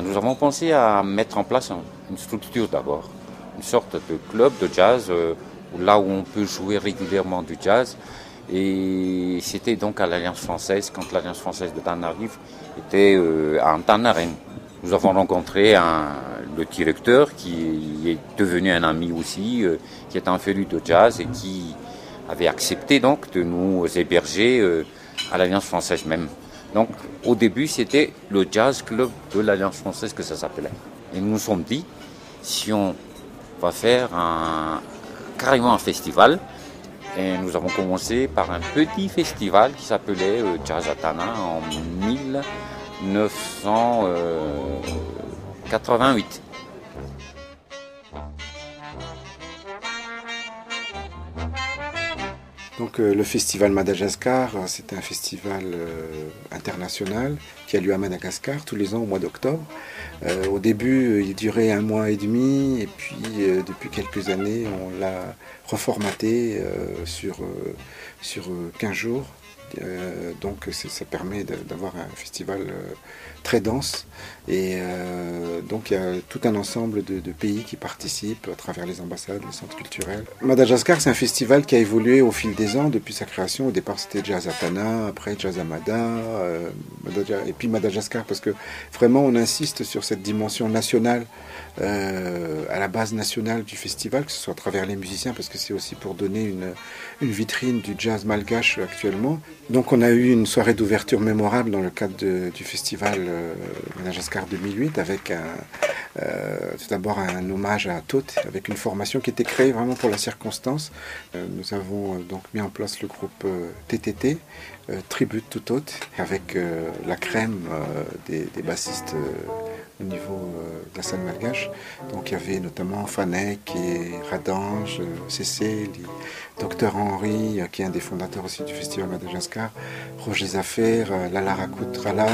Nous avons pensé à mettre en place une structure d'abord, une sorte de club de jazz, là où on peut jouer régulièrement du jazz. Et c'était donc à l'Alliance française, quand l'Alliance française de Tenerife était à Antanaren. Nous avons rencontré le directeur qui est devenu un ami aussi, qui est un féru de jazz et qui avait accepté donc de nous héberger à l'Alliance française même. Donc au début c'était le Jazz Club de l'Alliance française que ça s'appelait. Et nous nous sommes dit, si on va faire carrément un festival, et nous avons commencé par un petit festival qui s'appelait Jazz à Tana en 1988. Donc le festival Madagascar, c'est un festival international qui a lieu à Madagascar tous les ans au mois d'octobre. Au début, il durait 1 mois et demi et puis depuis quelques années, on l'a reformaté sur 15 jours. Donc ça permet d'avoir un festival très dense et donc il y a tout un ensemble de pays qui participent à travers les ambassades, les centres culturels. Madagascar, c'est un festival qui a évolué au fil des ans depuis sa création. Au départ c'était Jazz à Tana, après Jazz à Mada, et puis Madagascar, parce que vraiment on insiste sur cette dimension nationale, à la base nationale du festival, que ce soit à travers les musiciens, parce que c'est aussi pour donner une vitrine du jazz malgache actuellement. Donc on a eu une soirée d'ouverture mémorable dans le cadre du festival Madagascar 2008 avec tout d'abord un hommage à Toth, avec une formation qui était créée vraiment pour la circonstance. Nous avons donc mis en place le groupe TTT, Tribute to Toth, avec la crème des bassistes au niveau de la scène malgache. Donc il y avait notamment Fanek et Radange, Cécile, Docteur Henri, qui est un des fondateurs aussi du festival Madagascar, Roger Zaffer, Lala Rakutrala,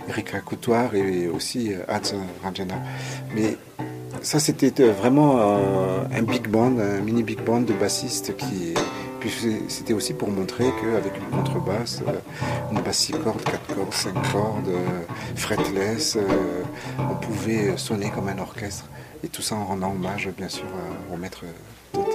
Eric Rakoutoir et aussi Adz Ranjana. Mais ça c'était vraiment un big band, un mini big band de bassistes puis c'était aussi pour montrer qu'avec une contrebasse, une basse 6 cordes, 4 cordes, 5 cordes, fretless, on pouvait sonner comme un orchestre. Et tout ça en rendant hommage bien sûr au maître Toth.